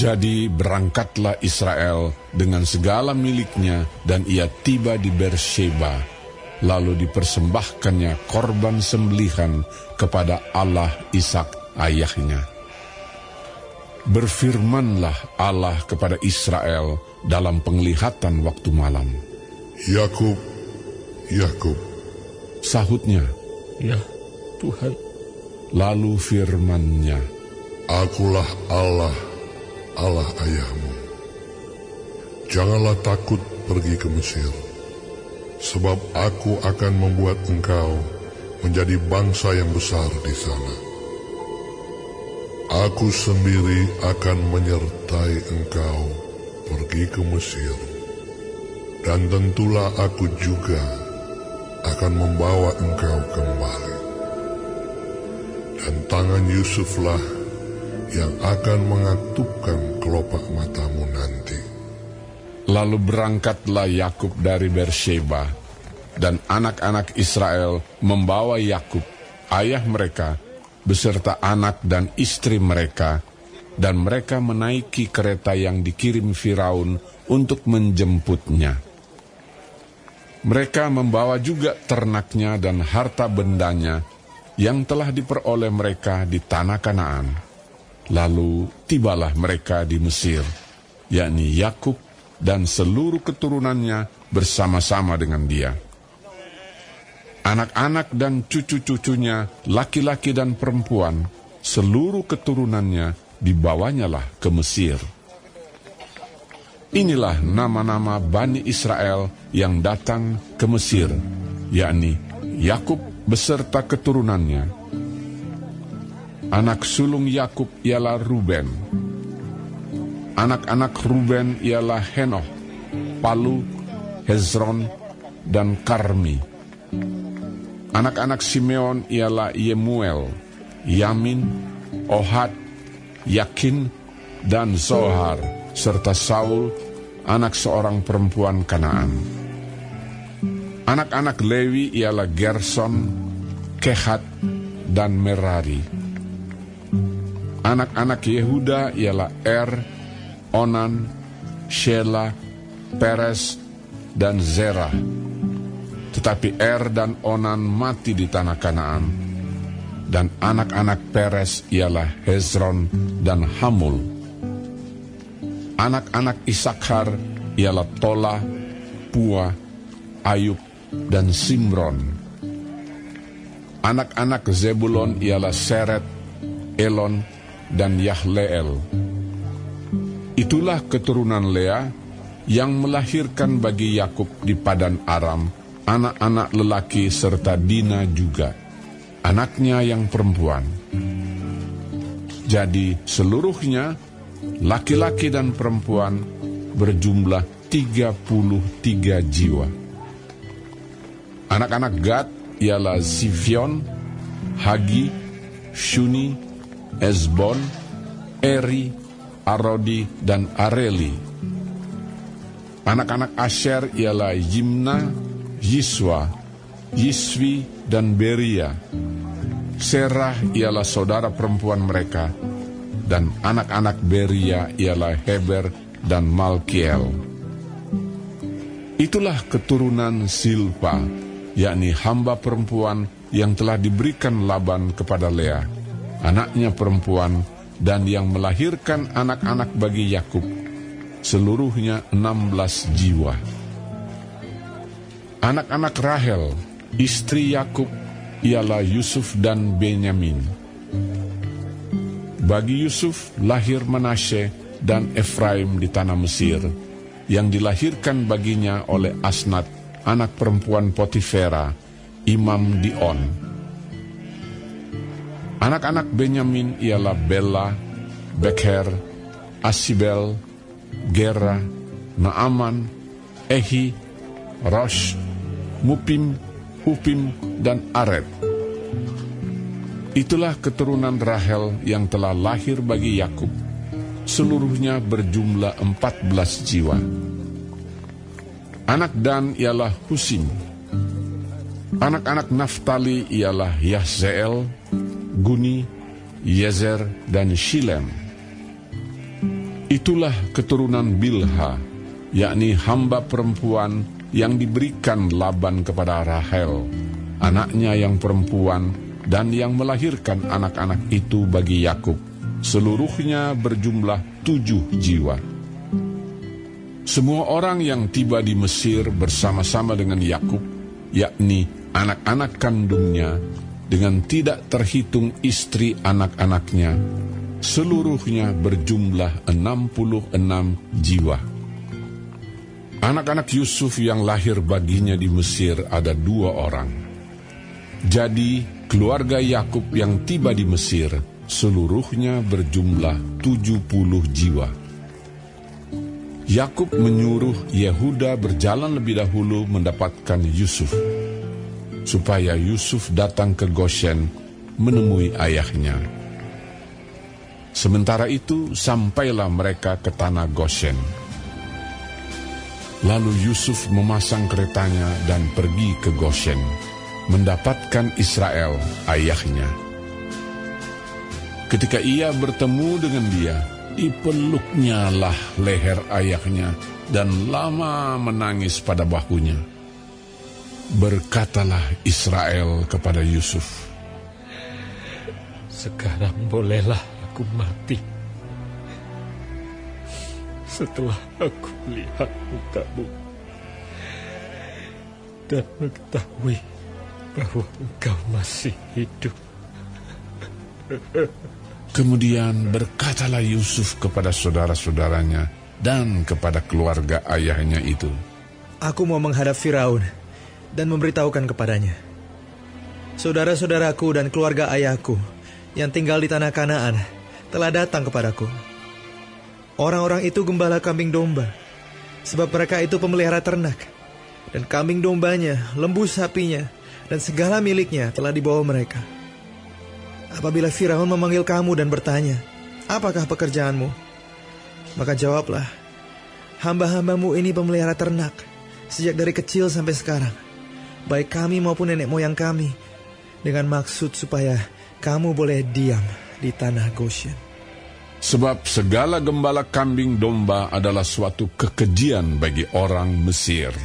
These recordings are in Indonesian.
Jadi berangkatlah Israel dengan segala miliknya dan ia tiba di Beersheba. Lalu dipersembahkannya korban sembelihan kepada Allah Ishak ayahnya. Berfirmanlah Allah kepada Israel dalam penglihatan waktu malam. Yakub, Yakub. Sahutnya, Ya Tuhan. lalu firman-Nya, Akulah Allah, Allah ayahmu. Janganlah takut pergi ke Mesir, sebab aku akan membuat engkau menjadi bangsa yang besar di sana. Aku sendiri akan menyertai engkau pergi ke Mesir, dan tentulah aku juga akan membawa engkau kembali. Dan tangan Yusuflah yang akan mengatupkan kelopak matamu nanti. Lalu berangkatlah Yakub dari Beersheba, dan anak-anak Israel membawa Yakub, ayah mereka, beserta anak dan istri mereka, dan mereka menaiki kereta yang dikirim Firaun untuk menjemputnya. Mereka membawa juga ternaknya dan harta bendanya yang telah diperoleh mereka di tanah Kanaan. Lalu tibalah mereka di Mesir, yakni Yakub dan seluruh keturunannya bersama-sama dengan dia. Anak-anak dan cucu-cucunya, laki-laki dan perempuan, seluruh keturunannya dibawanyalah ke Mesir. Inilah nama-nama Bani Israel yang datang ke Mesir, yakni Yakub beserta keturunannya. Anak sulung Yakub ialah Ruben. Anak-anak Ruben ialah Henoh, Palu, Hezron, dan Karmi. Anak-anak Simeon ialah Yemuel, Yamin, Ohad, Yakin, dan Zohar, serta Saul, anak seorang perempuan Kanaan. Anak-anak Lewi ialah Gerson, Kehat, dan Merari. Anak-anak Yehuda ialah Onan, Shela, Peres, dan Zerah. Tetapi dan Onan mati di tanah Kanaan. Dan anak-anak Peres ialah Hezron dan Hamul. Anak-anak Isakhar ialah Tola, Pua, Ayub, dan Simron. Anak-anak Zebulon ialah Seret, Elon, dan Yahleel. Itulah keturunan Lea yang melahirkan bagi Yakub di Padan Aram anak-anak lelaki serta Dina juga, anaknya yang perempuan. Jadi seluruhnya, laki-laki dan perempuan, berjumlah 33 jiwa. Anak-anak Gad ialah Zifion, Hagi, Shuni, Ezbon, Eri, Arodi, dan Areli. Anak-anak Asher ialah Yimna, Yiswa, Yiswi, dan Beria. Serah ialah saudara perempuan mereka, dan anak-anak Beria ialah Heber dan Malkiel. Itulah keturunan Silpa, yakni hamba perempuan yang telah diberikan Laban kepada Lea, anaknya perempuan, dan yang melahirkan anak-anak bagi Yakub, seluruhnya 16 jiwa. Anak-anak Rahel, istri Yakub, ialah Yusuf dan Benyamin. Bagi Yusuf lahir Manasye dan Efraim di tanah Mesir, yang dilahirkan baginya oleh Asnat, anak perempuan Potifera, imam di On. Anak-anak Benyamin ialah Bela, Bekher, Asibel, Gera, Naaman, Ehi, Rosh, Mupim, Hupim, dan Ared. Itulah keturunan Rahel yang telah lahir bagi Yakub, seluruhnya berjumlah 14 jiwa. Anak Dan ialah Husim. Anak-anak Naftali ialah Yahzeel, Guni, Yezer, dan Shilem. Itulah keturunan Bilha, yakni hamba perempuan yang diberikan Laban kepada Rahel, anaknya yang perempuan, dan yang melahirkan anak-anak itu bagi Yakub. Seluruhnya berjumlah 7 jiwa. Semua orang yang tiba di Mesir bersama-sama dengan Yakub, yakni anak-anak kandungnya, dengan tidak terhitung istri anak-anaknya, seluruhnya berjumlah 66 jiwa. Anak-anak Yusuf yang lahir baginya di Mesir ada 2 orang. Jadi keluarga Yakub yang tiba di Mesir seluruhnya berjumlah 70 jiwa. Yakub menyuruh Yehuda berjalan lebih dahulu mendapatkan Yusuf, supaya Yusuf datang ke Goshen menemui ayahnya. Sementara itu sampailah mereka ke tanah Goshen. Lalu Yusuf memasang keretanya dan pergi ke Goshen, mendapatkan Israel ayahnya. Ketika ia bertemu dengan dia, dipeluknya lah leher ayahnya dan lama menangis pada bahunya. Berkatalah Israel kepada Yusuf, Sekarang bolehlah aku mati, setelah aku lihat mukamu dan mengetahui bahwa engkau masih hidup. Kemudian berkatalah Yusuf kepada saudara-saudaranya dan kepada keluarga ayahnya itu, Aku mau menghadap Firaun dan memberitahukan kepadanya, saudara-saudaraku dan keluarga ayahku yang tinggal di tanah Kanaan telah datang kepadaku. Orang-orang itu gembala kambing domba, sebab mereka itu pemelihara ternak, dan kambing dombanya, lembu sapinya, dan segala miliknya telah dibawa mereka. Apabila Firaun memanggil kamu dan bertanya, apakah pekerjaanmu? Maka jawablah, hamba-hambamu ini pemelihara ternak, sejak dari kecil sampai sekarang, baik kami maupun nenek moyang kami, dengan maksud supaya kamu boleh diam di tanah Goshen. sebab segala gembala kambing domba adalah suatu kekejian bagi orang Mesir.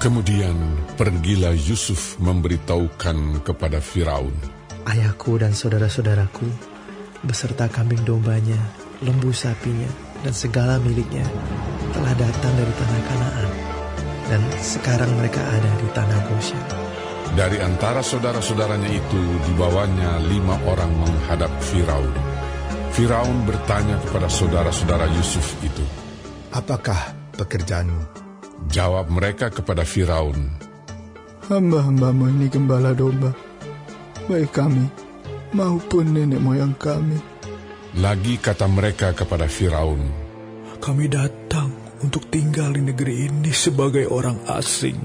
Kemudian pergilah Yusuf memberitahukan kepada Firaun, Ayahku dan saudara-saudaraku, beserta kambing dombanya, lembu sapinya, dan segala miliknya, telah datang dari tanah Kanaan, dan sekarang mereka ada di tanah Goshen. dari antara saudara-saudaranya itu dibawanya 5 orang menghadap Firaun. Firaun bertanya kepada saudara-saudara Yusuf itu, Apakah pekerjaanmu? jawab mereka kepada Firaun, Hamba-hambamu ini gembala domba, baik kami maupun nenek moyang kami. Lagi kata mereka kepada Firaun, Kami datang untuk tinggal di negeri ini sebagai orang asing,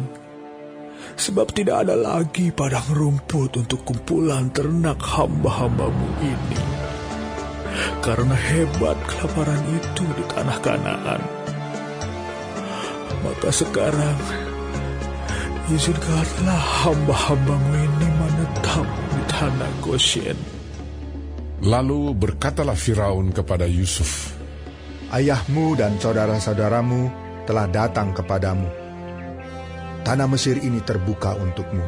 sebab tidak ada lagi padang rumput untuk kumpulan ternak hamba-hambamu ini. Karena hebat kelaparan itu di tanah Kanaan, maka sekarang izinkanlah hamba-hambamu ini menetap di tanah Goshen. Lalu berkatalah Firaun kepada Yusuf, Ayahmu dan saudara-saudaramu telah datang kepadamu. Tanah Mesir ini terbuka untukmu.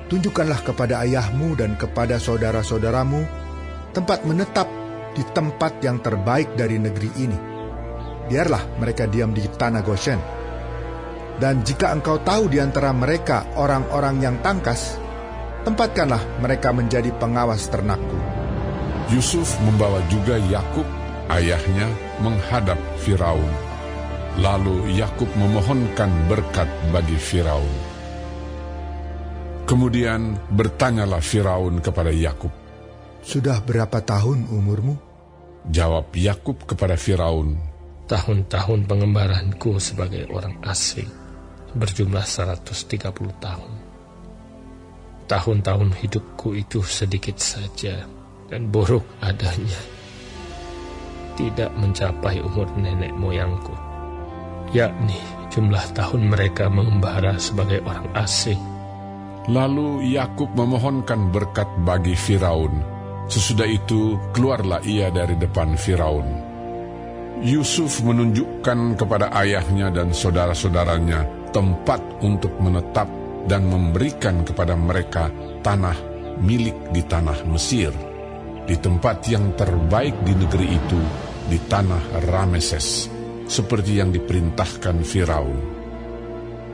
Tunjukkanlah kepada ayahmu dan kepada saudara-saudaramu tempat menetap di tempat yang terbaik dari negeri ini. Biarlah mereka diam di tanah Goshen. Dan jika engkau tahu di antara mereka orang-orang yang tangkas, tempatkanlah mereka menjadi pengawas ternakku. Yusuf membawa juga Yakub, ayahnya, menghadap Firaun. Lalu Yakub memohonkan berkat bagi Firaun. Kemudian bertanyalah Firaun kepada Yakub, Sudah berapa tahun umurmu? jawab Yakub kepada Firaun, Tahun-tahun pengembaranku sebagai orang asing berjumlah 130 tahun. Tahun-tahun hidupku itu sedikit saja dan buruk adanya, tidak mencapai umur nenek moyangku, yakni jumlah tahun mereka mengembara sebagai orang asing. Lalu Yakub memohonkan berkat bagi Firaun. Sesudah itu keluarlah ia dari depan Firaun. Yusuf menunjukkan kepada ayahnya dan saudara-saudaranya tempat untuk menetap dan memberikan kepada mereka tanah milik di tanah Mesir, di tempat yang terbaik di negeri itu, di tanah Rameses, seperti yang diperintahkan Firaun.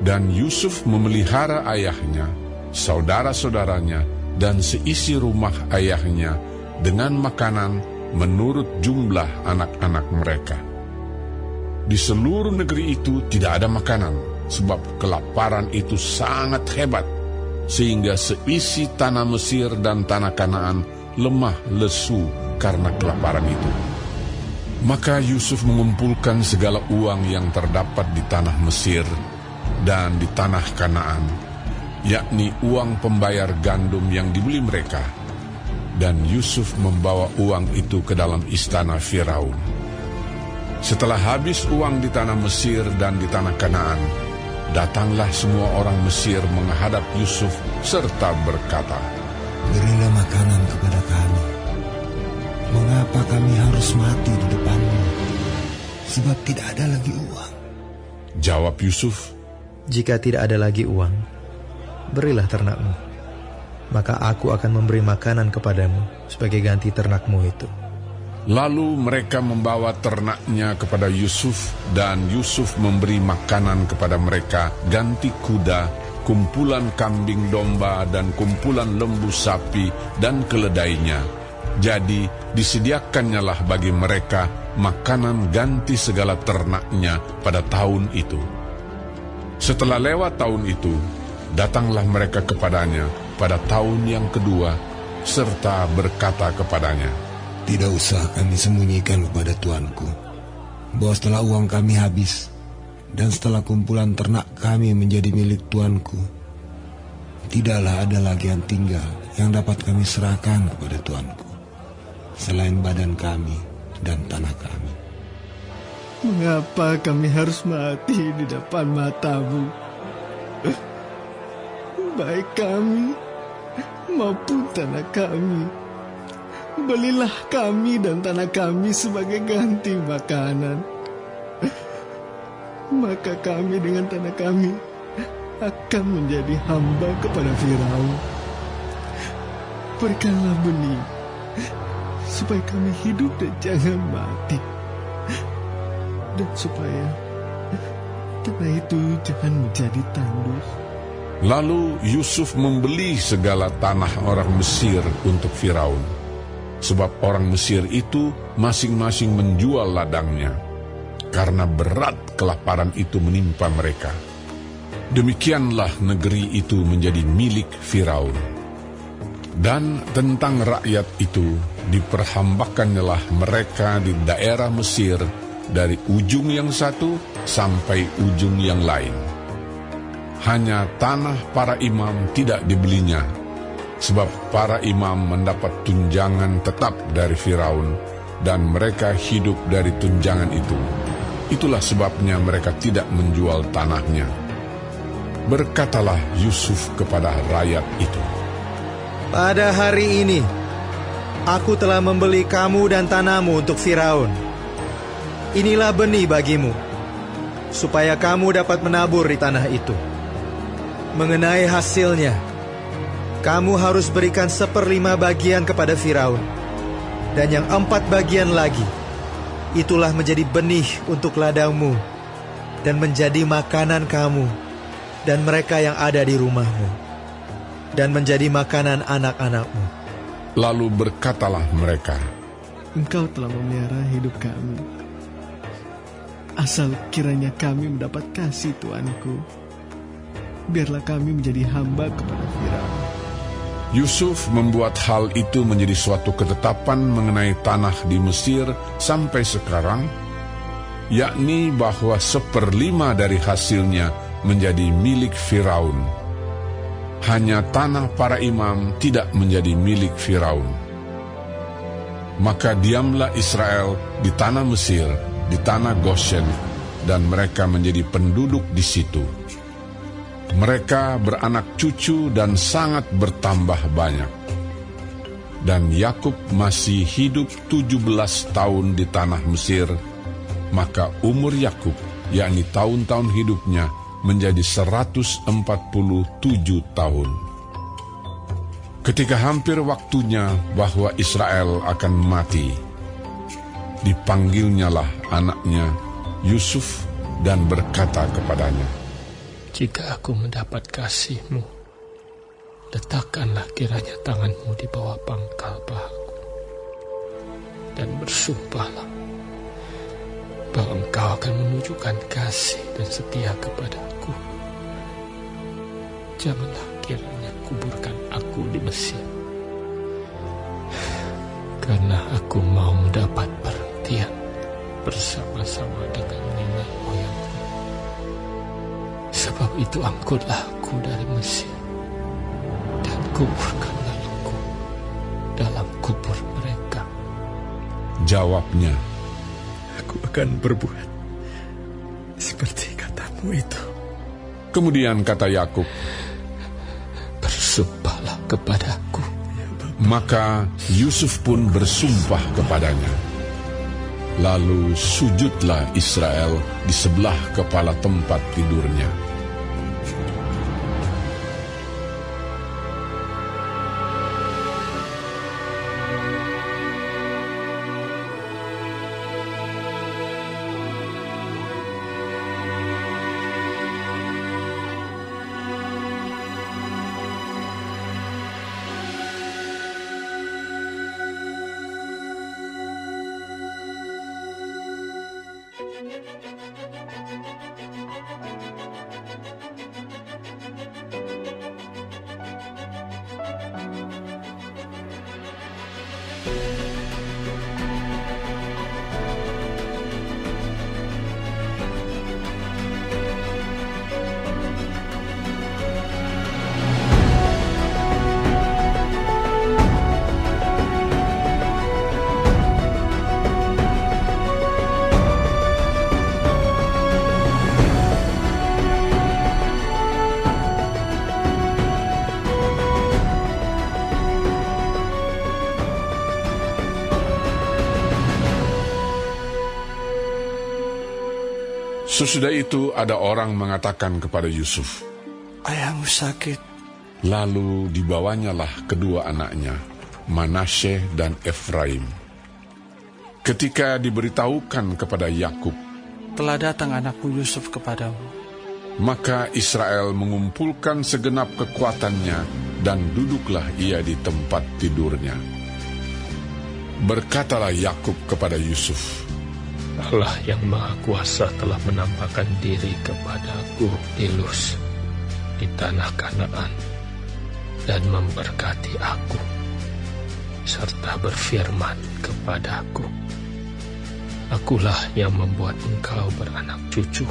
Dan Yusuf memelihara ayahnya, saudara-saudaranya, dan seisi rumah ayahnya dengan makanan menurut jumlah anak-anak mereka. Di seluruh negeri itu tidak ada makanan, sebab kelaparan itu sangat hebat, sehingga seisi tanah Mesir dan tanah Kanaan lemah lesu karena kelaparan itu. Maka Yusuf mengumpulkan segala uang yang terdapat di tanah Mesir dan di tanah Kanaan, yakni uang pembayar gandum yang dibeli mereka. Dan Yusuf membawa uang itu ke dalam istana Firaun. Setelah habis uang di tanah Mesir dan di tanah Kanaan, datanglah semua orang Mesir menghadap Yusuf serta berkata, Berilah makanan kepada kami. Mengapa kami harus mati di depanmu? Sebab tidak ada lagi uang. Jawab Yusuf, Jika tidak ada lagi uang, berilah ternakmu, maka aku akan memberi makanan kepadamu sebagai ganti ternakmu itu. Lalu mereka membawa ternaknya kepada Yusuf, dan Yusuf memberi makanan kepada mereka ganti kuda, kumpulan kambing domba, dan kumpulan lembu sapi, dan keledainya. Jadi disediakannyalah bagi mereka makanan ganti segala ternaknya pada tahun itu. Setelah lewat tahun itu, datanglah mereka kepadanya pada tahun yang kedua, serta berkata kepadanya, Tidak usah kami sembunyikan kepada tuanku bahwa setelah uang kami habis dan setelah kumpulan ternak kami menjadi milik tuanku, tidaklah ada lagi yang tinggal yang dapat kami serahkan kepada tuanku selain badan kami dan tanah kami. Mengapa kami harus mati di depan matamu? Baik kami maupun tanah kami, belilah kami dan tanah kami sebagai ganti makanan. Maka kami dengan tanah kami akan menjadi hamba kepada Firaun. Berikanlah benih supaya kami hidup dan jangan mati, dan supaya tanah itu jangan menjadi tandus. Lalu Yusuf membeli segala tanah orang Mesir untuk Firaun, sebab orang Mesir itu masing-masing menjual ladangnya, karena berat kelaparan itu menimpa mereka. Demikianlah negeri itu menjadi milik Firaun. Dan tentang rakyat itu, diperhambakannyalah mereka di daerah Mesir dari ujung yang satu sampai ujung yang lain. Hanya tanah para imam tidak dibelinya, sebab para imam mendapat tunjangan tetap dari Firaun, dan mereka hidup dari tunjangan itu. Itulah sebabnya mereka tidak menjual tanahnya. Berkatalah Yusuf kepada rakyat itu, Pada hari ini, aku telah membeli kamu dan tanahmu untuk Firaun. Inilah benih bagimu, supaya kamu dapat menabur di tanah itu. Mengenai hasilnya, kamu harus berikan 1/5 bagian kepada Firaun, Dan yang 4 bagian lagi, itulah menjadi benih untuk ladangmu, dan menjadi makanan kamu, dan mereka yang ada di rumahmu, dan menjadi makanan anak-anakmu. Lalu berkatalah mereka, Engkau telah memelihara hidup kami. Asal kiranya kami mendapat kasih Tuanku, biarlah kami menjadi hamba kepada Firaun. Yusuf membuat hal itu menjadi suatu ketetapan mengenai tanah di Mesir sampai sekarang, yakni bahwa 1/5 dari hasilnya menjadi milik Firaun. Hanya tanah para imam tidak menjadi milik Firaun. Maka diamlah Israel di tanah Mesir, di tanah Goshen, dan mereka menjadi penduduk di situ. Mereka beranak cucu dan sangat bertambah banyak. Dan Yakub masih hidup 17 tahun di tanah Mesir, maka umur Yakub, yakni tahun-tahun hidupnya, menjadi 147 tahun. Ketika hampir waktunya bahwa Israel akan mati, dipanggilnyalah anaknya Yusuf dan berkata kepadanya, Jika aku mendapat kasih-Mu, letakkanlah kiranya tangan-Mu di bawah pangkal pahaku, dan bersumpahlah bahwa Engkau akan menunjukkan kasih dan setia kepadaku. Janganlah kiranya kuburkan aku di Mesir, karena aku mau mendapat perhentian bersama-sama dengan nenek moyangku. Sebab itu angkutlah aku dari Mesir, dan kuburkanlah aku dalam kubur mereka. Jawabnya, Aku akan berbuat seperti katamu itu. kemudian kata Yakub, Bersumpahlah kepadaku. maka Yusuf pun bersumpah kepadanya. Lalu sujudlah Israel di sebelah kepala tempat tidurnya. Sesudah itu ada orang mengatakan kepada Yusuf, Ayahmu sakit. lalu dibawanyalah kedua anaknya, Manasye dan Efraim. Ketika diberitahukan kepada Yakub, Telah datang anakmu Yusuf kepadamu. maka Israel mengumpulkan segenap kekuatannya dan duduklah ia di tempat tidurnya. Berkatalah Yakub kepada Yusuf, Allah yang Maha Kuasa telah menampakkan diri kepadaku di Luz, di tanah Kanaan, dan memberkati aku, serta berfirman kepadaku, Akulah yang membuat engkau beranak cucu,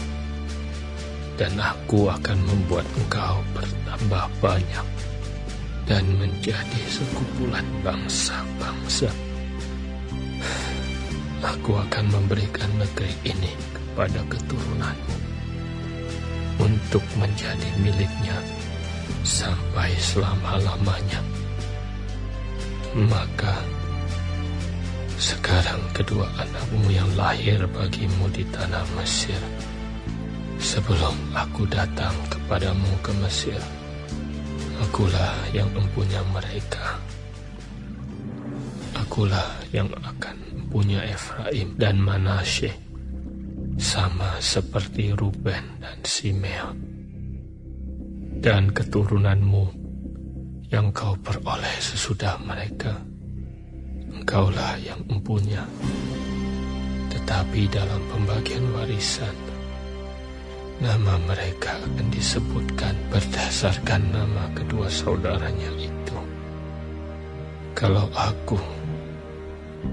dan aku akan membuat engkau bertambah banyak, dan menjadi sekumpulan bangsa-bangsa. Aku akan memberikan negeri ini kepada keturunanmu untuk menjadi miliknya sampai selama-lamanya. Maka sekarang kedua anakmu yang lahir bagimu di tanah Mesir, sebelum aku datang kepadamu ke Mesir, akulah yang mempunyai mereka. Aku akulah yang akan punya Efraim dan Manasye, sama seperti Ruben dan Simeon. Dan keturunanmu yang kau peroleh sesudah mereka, engkaulah yang empunya. Tetapi dalam pembagian warisan, nama mereka akan disebutkan berdasarkan nama kedua saudaranya itu. Kalau aku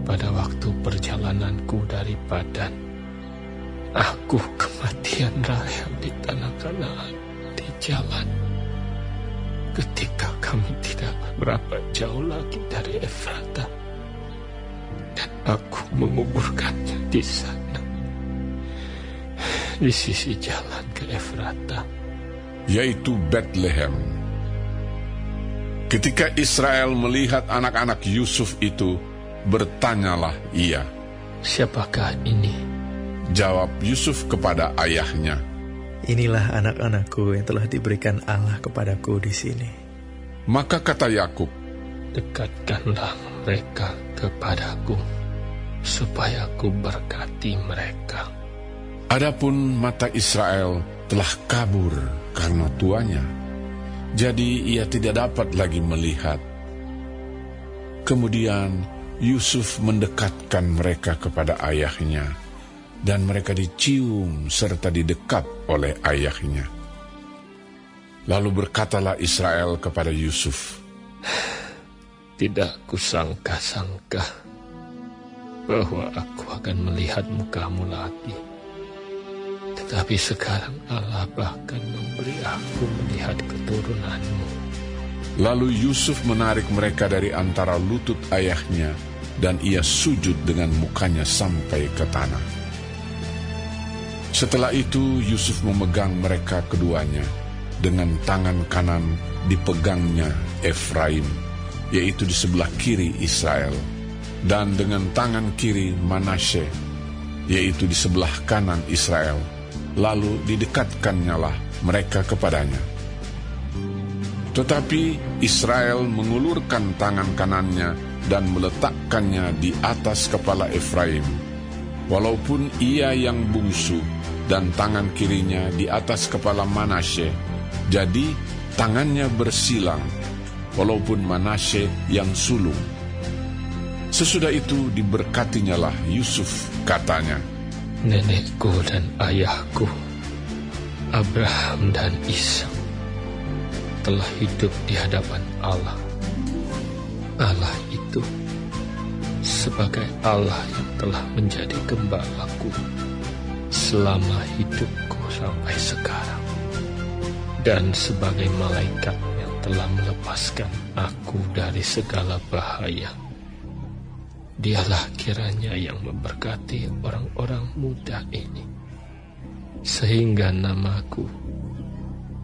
pada waktu perjalananku dari Padan, aku kematian Rahel di tanah Kanaan di jalan, ketika kami tidak berapa jauh lagi dari Efrata, dan aku menguburkannya di sana, di sisi jalan ke Efrata, yaitu Bethlehem. Ketika Israel melihat anak-anak Yusuf itu, bertanyalah ia, "Siapakah ini?" Jawab Yusuf kepada ayahnya, "Inilah anak-anakku yang telah diberikan Allah kepadaku di sini." Maka kata Yakub, "Dekatkanlah mereka kepadaku, supaya aku berkati mereka." Adapun mata Israel telah kabur karena tuanya, jadi ia tidak dapat lagi melihat. Kemudian Yusuf mendekatkan mereka kepada ayahnya, dan mereka dicium serta didekap oleh ayahnya. Lalu berkatalah Israel kepada Yusuf, "Tidak kusangka-sangka bahwa aku akan melihat mukamu lagi. Tetapi sekarang Allah bahkan memberi aku melihat keturunanmu." Lalu Yusuf menarik mereka dari antara lutut ayahnya, dan ia sujud dengan mukanya sampai ke tanah. Setelah itu Yusuf memegang mereka keduanya, dengan tangan kanan dipegangnya Efraim, yaitu di sebelah kiri Israel, dan dengan tangan kiri Manasye, yaitu di sebelah kanan Israel. Lalu didekatkannyalah mereka kepadanya. Tetapi Israel mengulurkan tangan kanannya dan meletakkannya di atas kepala Efraim, walaupun ia yang bungsu, dan tangan kirinya di atas kepala Manasye. Jadi tangannya bersilang, walaupun Manasye yang sulung. Sesudah itu diberkatinyalah Yusuf, katanya, "Nenekku dan ayahku, Abraham dan Ishak, telah hidup di hadapan Allah. Allah itu sebagai Allah yang telah menjadi gembalaku selama hidupku sampai sekarang, dan sebagai malaikat yang telah melepaskan aku dari segala bahaya. Dialah kiranya yang memberkati orang-orang muda ini, sehingga namaku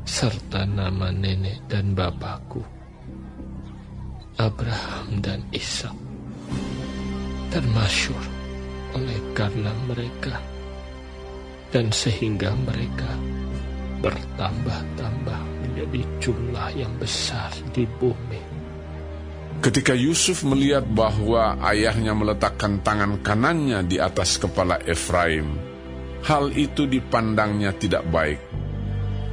serta nama nenek dan bapakku, Abraham dan Ishak, termasyhur oleh karena mereka, dan sehingga mereka bertambah-tambah menjadi jumlah yang besar di bumi." Ketika Yusuf melihat bahwa ayahnya meletakkan tangan kanannya di atas kepala Efraim, hal itu dipandangnya tidak baik.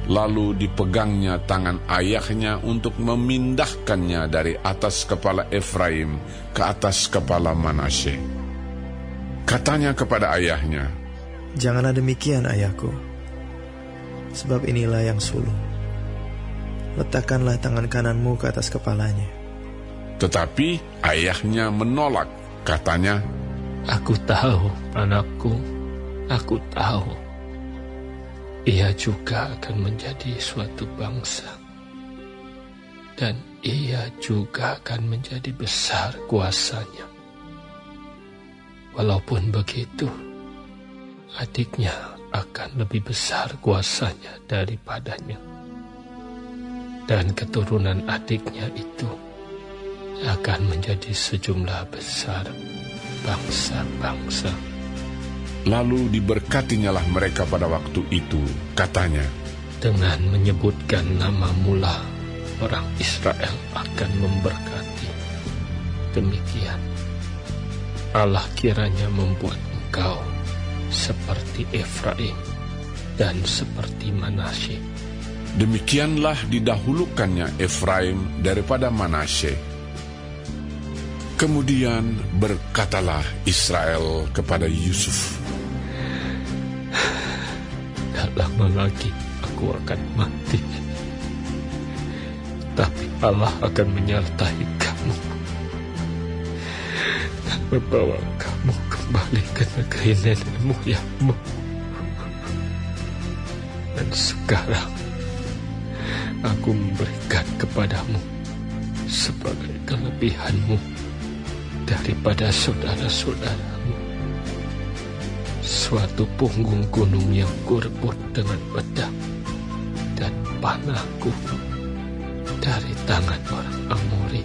Lalu dipegangnya tangan ayahnya untuk memindahkannya dari atas kepala Efraim ke atas kepala Manasye. Katanya kepada ayahnya, "Janganlah demikian, ayahku, sebab inilah yang sulung. Letakkanlah tangan kananmu ke atas kepalanya." Tetapi ayahnya menolak, katanya, "Aku tahu, anakku, aku tahu. Ia juga akan menjadi suatu bangsa, dan ia juga akan menjadi besar kuasanya. Walaupun begitu, adiknya akan lebih besar kuasanya daripadanya, dan keturunan adiknya itu akan menjadi sejumlah besar bangsa-bangsa." Lalu diberkatinyalah mereka pada waktu itu, katanya, "Dengan menyebutkan namamu lah orang Israel akan memberkati. Demikian Allah kiranya membuat engkau seperti Efraim dan seperti Manasye. Demikianlah didahulukannya Efraim daripada Manasye. Kemudian berkatalah Israel kepada Yusuf, "Tak lama lagi aku akan mati, tapi Allah akan menyertai kamu dan membawa kamu kembali ke negeri nenek moyangmu. Dan sekarang aku memberikan kepadamu sebagai kelebihanmu daripada saudara-saudaramu suatu punggung gunung yang kurebut dengan pedang dan panahku dari tangan orang Amori."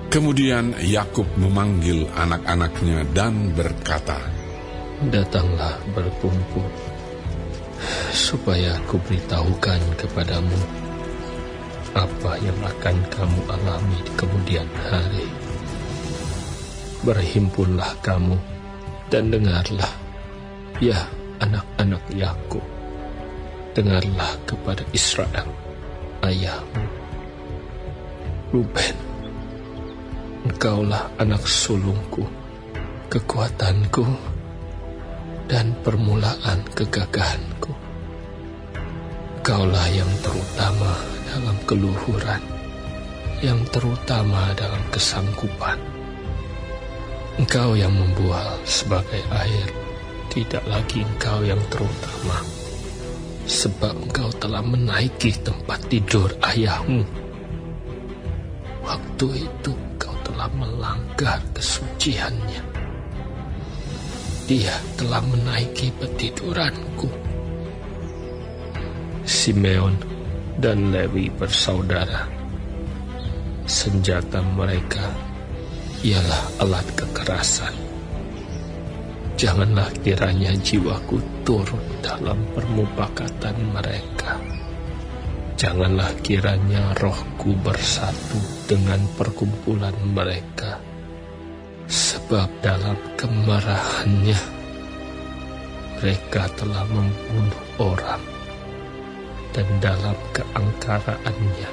Kemudian Yakub memanggil anak-anaknya dan berkata, "Datanglah berkumpul, supaya aku beritahukan kepadamu apa yang akan kamu alami di kemudian hari. Berhimpunlah kamu dan dengarlah, ya anak-anak Yakub, dengarlah kepada Israel, ayahmu. Ruben, engkaulah anak sulungku, kekuatanku, dan permulaan kegagahanku. Engkaulah yang terutama dalam keluhuran, yang terutama dalam kesanggupan. Engkau yang membual sebagai air, tidak lagi engkau yang terutama, sebab engkau telah menaiki tempat tidur ayahmu. Waktu itu engkau telah melanggar kesuciannya. Dia telah menaiki petiduranku." Simeon dan Lewi bersaudara. Senjata mereka ialah alat kekerasan. Janganlah kiranya jiwaku turut dalam permupakatan mereka. Janganlah kiranya rohku bersatu dengan perkumpulan mereka. Sebab dalam kemarahannya mereka telah membunuh orang, dan dalam keangkaraannya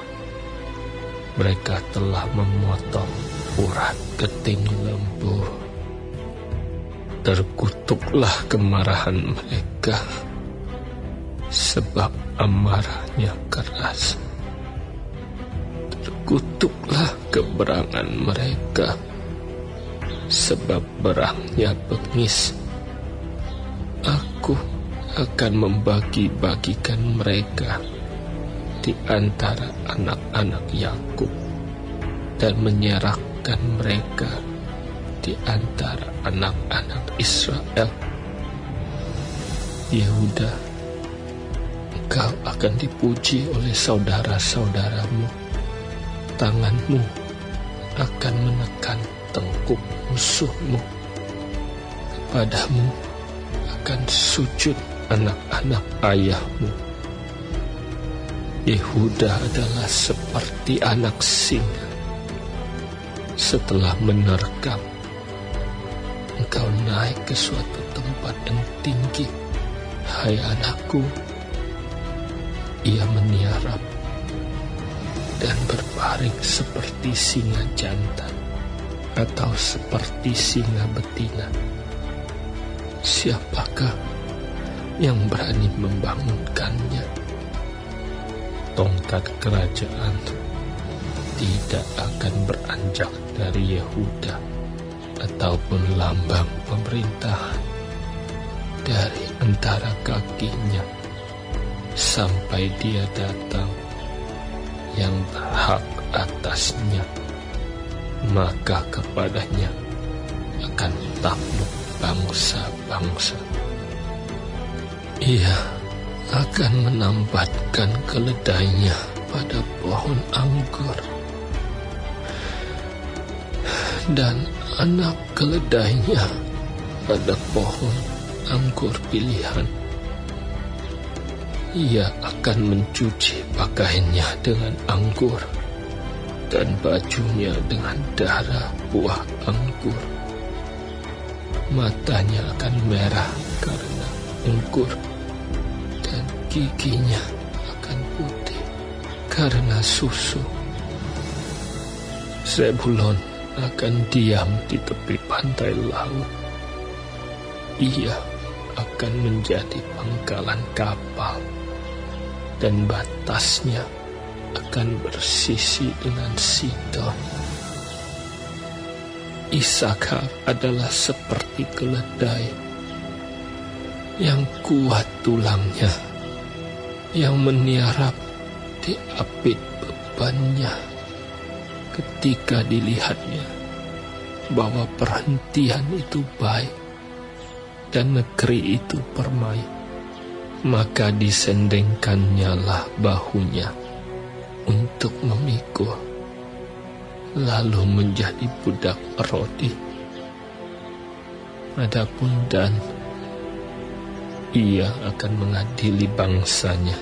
mereka telah memotong urat keting lembu. Terkutuklah kemarahan mereka, sebab amarahnya keras. Terkutuklah keberangan mereka, sebab berangnya bengis. Aku akan membagi-bagikan mereka di antara anak-anak Yakub dan menyerahkan mereka di antara anak-anak Israel. Yehuda, engkau akan dipuji oleh saudara-saudaramu. Tanganmu akan menekan tengkuk musuhmu. Padamu akan sujud anak-anak ayahmu. Yehuda adalah seperti anak singa. Setelah menerkam, engkau naik ke suatu tempat yang tinggi. Hai anakku, ia meniarap dan berbaring seperti singa jantan atau seperti singa betina. Siapakah yang berani membangunkannya? Tongkat kerajaan tidak akan beranjak dari Yehuda, ataupun lambang pemerintahan dari antara kakinya, sampai dia datang yang berhak atasnya, maka kepadanya akan takluk bangsa-bangsa. Ia akan menambatkan keledainya pada pohon anggur, dan anak keledainya pada pohon anggur pilihan. Ia akan mencuci pakaiannya dengan anggur, dan bajunya dengan darah buah anggur. Matanya akan merah karena anggur, dan giginya akan putih karena susu. Zebulon akan diam di tepi pantai laut. Ia akan menjadi pangkalan kapal, dan batasnya akan bersisi dengan Sidon. Isakar adalah seperti keledai yang kuat tulangnya, yang meniarap di apit bebannya ketika dilihatnya bahwa perhentian itu baik dan negeri itu permai, maka disendengkannyalah bahunya untuk memikul, lalu menjadi budak rodi. Adapun Dan, ia akan mengadili bangsanya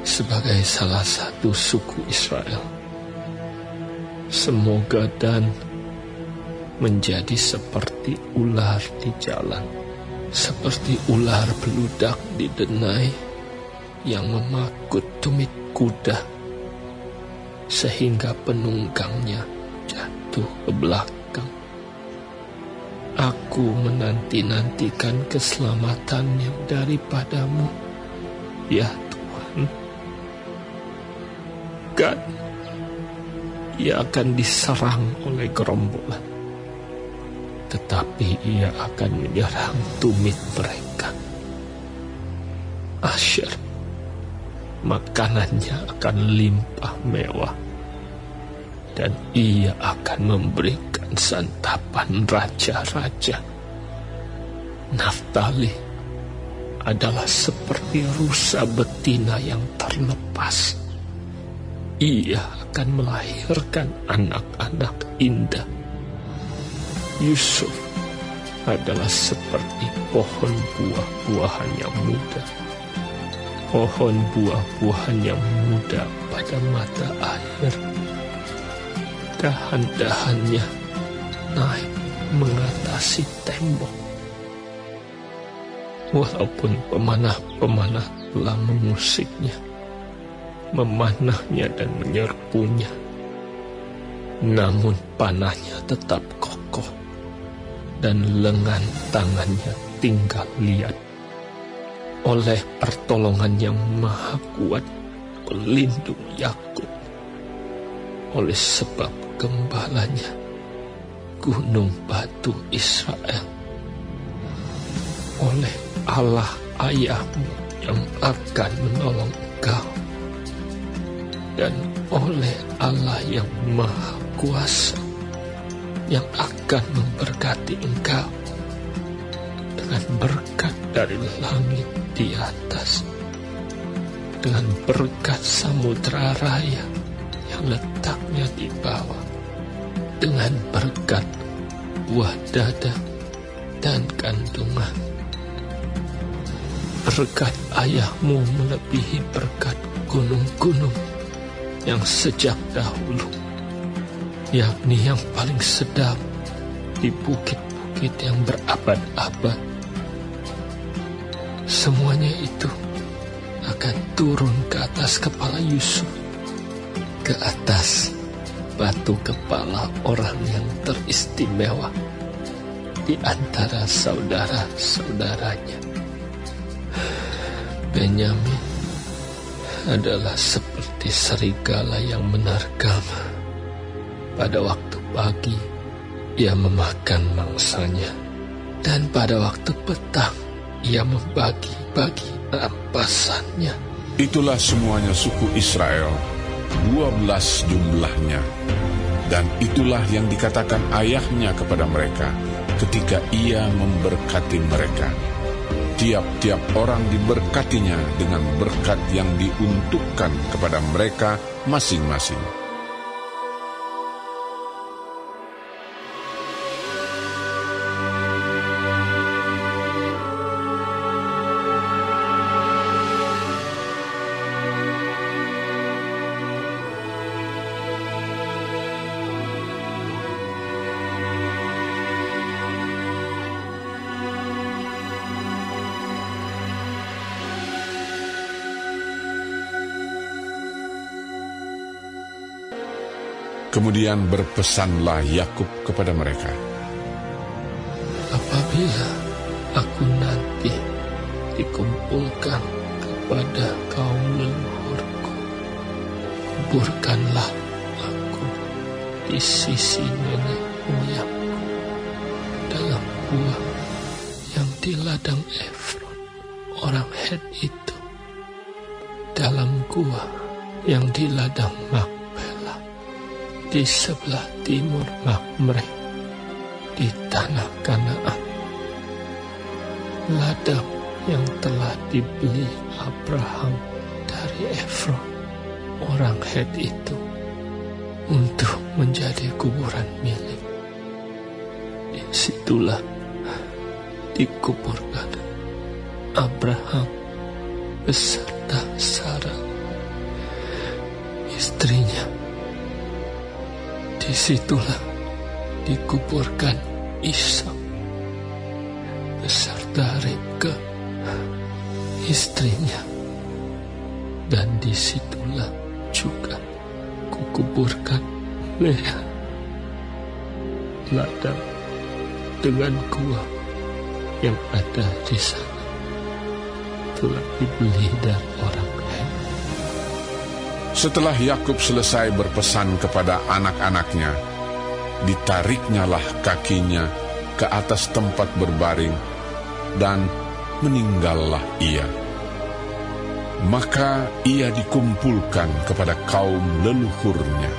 sebagai salah satu suku Israel. Semoga Dan menjadi seperti ular di jalan, seperti ular beludak di denai yang memakut tumit kuda, sehingga penunggangnya jatuh ke belakang. Aku menanti-nantikan keselamatannya daripadamu, ya Tuhan. Gad, ia akan diserang oleh gerombolan, tetapi ia akan menyerang tumit mereka. Asher, makanannya akan limpah mewah, dan ia akan memberikan santapan raja-raja. Naftali adalah seperti rusa betina yang terlepas. Ia akan melahirkan anak-anak indah. Yusuf adalah seperti pohon buah-buahan yang muda, pohon buah-buahan yang muda pada mata air. Dahan-dahannya naik mengatasi tembok. Walaupun pemanah-pemanah telah mengusiknya, memanahnya dan menyerbunya, namun panahnya tetap kokoh, dan lengan tangannya tinggal liat. Oleh pertolongan yang maha kuat pelindung Yakub, oleh sebab gembalanya gunung batu Israel, oleh Allah ayahmu yang akan menolong engkau, dan oleh Allah yang maha kuasa yang akan memberkati engkau dengan berkat dari langit di atas, dengan berkat samudra raya yang letaknya di bawah, dengan berkat buah dada dan kandungan. Berkat ayahmu melebihi berkat gunung-gunung yang sejak dahulu, yakni yang paling sedap di bukit-bukit yang berabad-abad. Semuanya itu akan turun ke atas kepala Yusuf, ke atas batu kepala orang yang teristimewa di antara saudara-saudaranya. Benyamin adalah seperti serigala yang menerkam. Pada waktu pagi, ia memakan mangsanya, dan pada waktu petang, ia membagi-bagi rampasannya. Itulah semuanya suku Israel, 12 jumlahnya. Dan itulah yang dikatakan ayahnya kepada mereka ketika ia memberkati mereka. Tiap-tiap orang diberkatinya dengan berkat yang diuntukkan kepada mereka masing-masing. Kemudian berpesanlah Yakub kepada mereka, apabila aku nanti dikumpulkan kepada kaum leluhurku, kuburkanlah aku di sisi nenek moyangku dalam gua yang di ladang Efron orang Het itu, dalam gua yang di ladang Makpela di sebelah timur Mamre di tanah Kanaan, ladang yang telah dibeli Abraham dari Efron orang Het itu untuk menjadi kuburan milik. Disitulah dikuburkan Abraham beserta Sarah istrinya. Disitulah dikuburkan Ishak beserta Ribka istrinya, dan disitulah juga kukuburkan Lea. Ladang dengan gua yang ada di sana telah dibeli dari orang Het. Setelah Yakub selesai berpesan kepada anak-anaknya, ditariknyalah kakinya ke atas tempat berbaring, dan meninggallah ia. Maka ia dikumpulkan kepada kaum leluhurnya.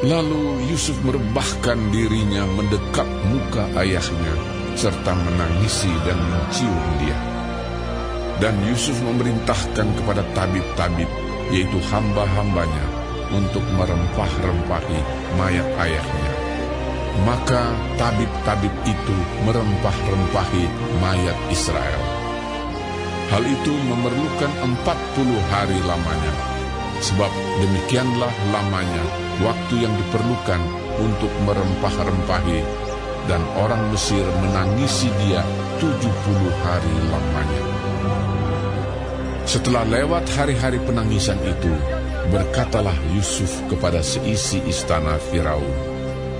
Lalu Yusuf merebahkan dirinya mendekat muka ayahnya, serta menangisi dan mencium dia. Dan Yusuf memerintahkan kepada tabib-tabib, yaitu hamba-hambanya, untuk merempah-rempahi mayat ayahnya. Maka tabib-tabib itu merempah-rempahi mayat Israel. Hal itu memerlukan 40 hari lamanya, sebab demikianlah lamanya waktu yang diperlukan untuk merempah-rempahi, dan orang Mesir menangisi dia 70 hari lamanya. Setelah lewat hari-hari penangisan itu, berkatalah Yusuf kepada seisi istana Firaun,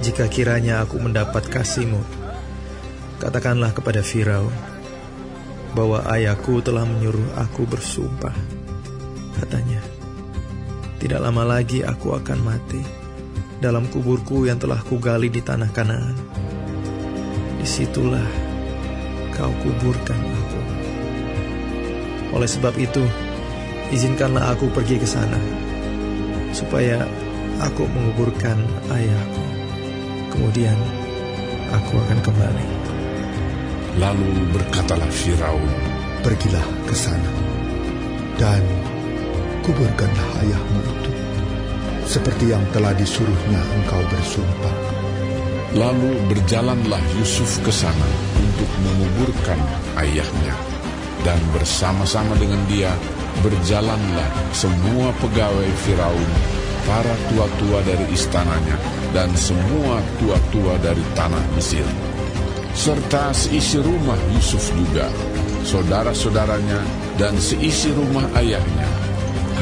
"Jika kiranya aku mendapat kasih-Mu, katakanlah kepada Firaun bahwa ayahku telah menyuruh aku bersumpah. Katanya, tidak lama lagi aku akan mati dalam kuburku yang telah kugali di tanah Kanaan. Disitulah kau kuburkan aku. Oleh sebab itu, izinkanlah aku pergi ke sana, supaya aku menguburkan ayahku. Kemudian aku akan kembali." Lalu berkatalah Firaun, "Pergilah ke sana, dan kuburkanlah ayahmu itu, seperti yang telah disuruhnya engkau bersumpah." Lalu berjalanlah Yusuf ke sana untuk menguburkan ayahnya, dan bersama-sama dengan dia berjalanlah semua pegawai Firaun, para tua-tua dari istananya, dan semua tua-tua dari tanah Mesir, serta seisi rumah Yusuf juga, saudara-saudaranya, dan seisi rumah ayahnya.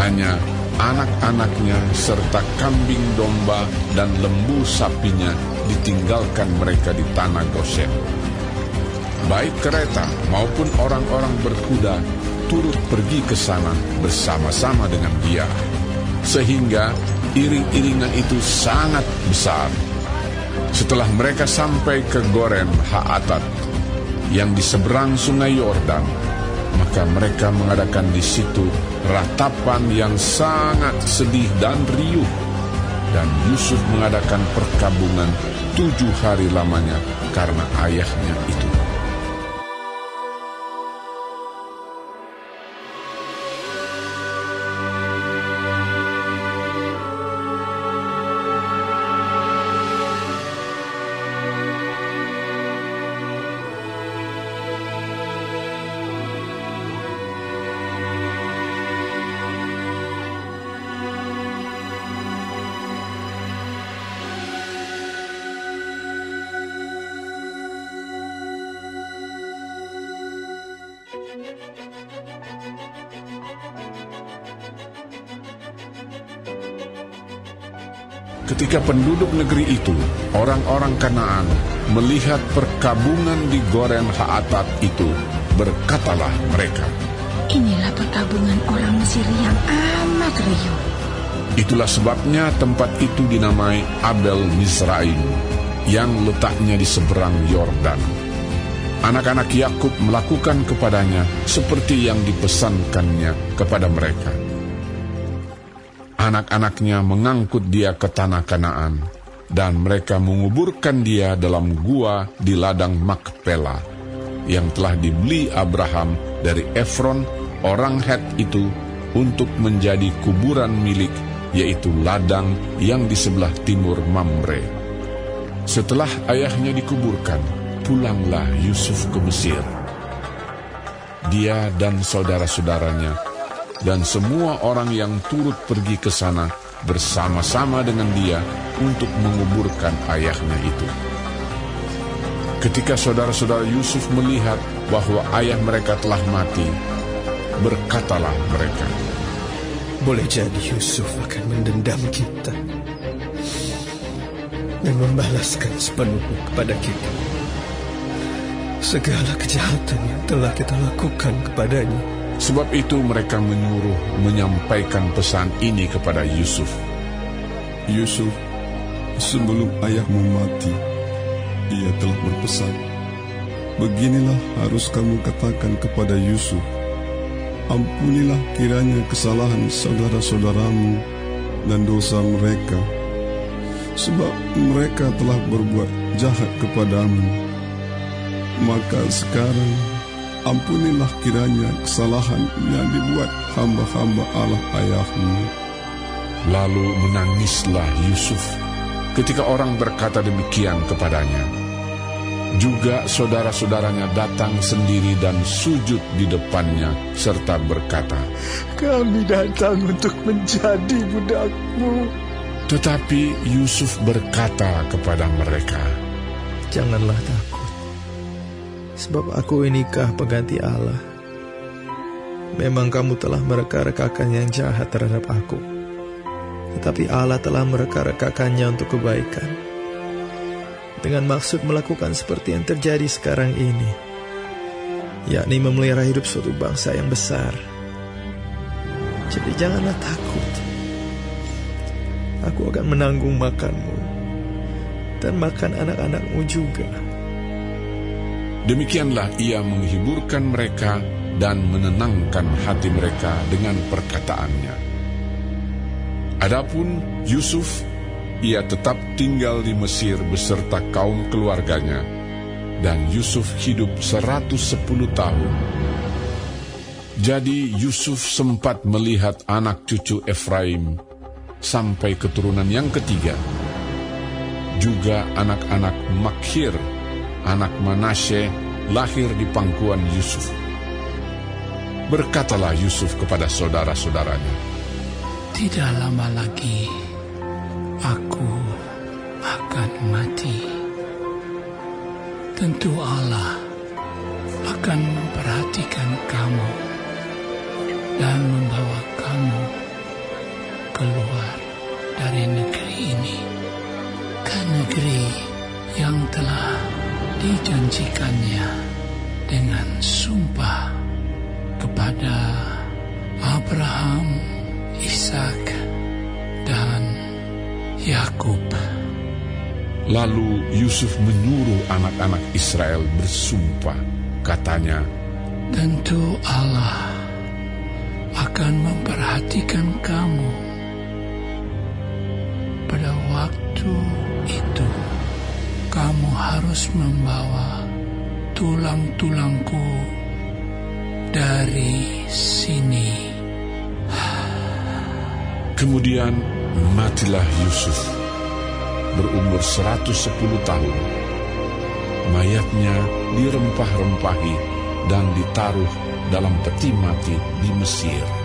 Hanya anak-anaknya serta kambing domba dan lembu sapinya ditinggalkan mereka di tanah Goshen. Baik kereta maupun orang-orang berkuda turut pergi ke sana bersama-sama dengan dia, sehingga iring-iringan itu sangat besar. Setelah mereka sampai ke Goren Haatat yang di seberang sungai Yordan, maka mereka mengadakan di situ ratapan yang sangat sedih dan riuh, dan Yusuf mengadakan perkabungan 7 hari lamanya karena ayahnya itu. Ketika penduduk negeri itu, orang-orang Kanaan, melihat perkabungan di Goren Haatat itu, berkatalah mereka, "Inilah perkabungan orang Mesir yang amat riuh." Itulah sebabnya tempat itu dinamai Abel Mizraim, yang letaknya di seberang Yordan. Anak-anak Yakub melakukan kepadanya seperti yang dipesankannya kepada mereka. Anak-anaknya mengangkut dia ke tanah Kanaan, dan mereka menguburkan dia dalam gua di ladang Makpela, yang telah dibeli Abraham dari Efron, orang Het itu, untuk menjadi kuburan milik, yaitu ladang yang di sebelah timur Mamre. Setelah ayahnya dikuburkan, pulanglah Yusuf ke Mesir. Dia dan saudara-saudaranya dan semua orang yang turut pergi ke sana bersama-sama dengan dia untuk menguburkan ayahnya itu. Ketika saudara-saudara Yusuf melihat bahwa ayah mereka telah mati, berkatalah mereka, "Boleh jadi Yusuf akan mendendam kita dan membalaskan sepenuhnya kepada kita segala kejahatan yang telah kita lakukan kepadanya." Sebab itu mereka menyuruh menyampaikan pesan ini kepada Yusuf. "Yusuf, sebelum ayahmu mati, ia telah berpesan, beginilah harus kamu katakan kepada Yusuf, ampunilah kiranya kesalahan saudara-saudaramu dan dosa mereka, sebab mereka telah berbuat jahat kepadamu. Maka sekarang ampunilah kiranya kesalahan yang dibuat hamba-hamba Allah ayahmu." Lalu menangislah Yusuf Ketika orang berkata demikian kepadanya, juga saudara-saudaranya datang sendiri dan sujud di depannya serta berkata, Kami datang untuk menjadi budakmu. Tetapi Yusuf berkata kepada mereka, Janganlah takut, sebab aku inikah pengganti Allah. Memang kamu telah mereka-rekakan yang jahat terhadap aku, tetapi Allah telah mereka-rekakannya untuk kebaikan, dengan maksud melakukan seperti yang terjadi sekarang ini, yakni memelihara hidup suatu bangsa yang besar. Jadi janganlah takut. Aku akan menanggung makanmu dan makan anak-anakmu juga. Demikianlah ia menghiburkan mereka dan menenangkan hati mereka dengan perkataannya. Adapun Yusuf, ia tetap tinggal di Mesir beserta kaum keluarganya, dan Yusuf hidup 110 tahun. Jadi Yusuf sempat melihat anak cucu Efraim sampai keturunan yang ketiga, juga anak-anak Makhir, anak Manasye, lahir di pangkuan Yusuf. Berkatalah Yusuf kepada saudara-saudaranya, Tidak lama lagi aku akan mati. Tentu Allah akan memperhatikan kamu dan membawa kamu keluar dari negeri ini ke negeri yang telah dijanjikannya dengan sumpah kepada Abraham, Ishak, dan Yakub. Lalu Yusuf menyuruh anak-anak Israel bersumpah, katanya, Tentu Allah akan memperhatikan kamu. Pada waktu itu, kamu harus membawa tulang-tulangku dari sini. Kemudian matilah Yusuf, berumur 110 tahun. Mayatnya dirempah-rempahi dan ditaruh dalam peti mati di Mesir.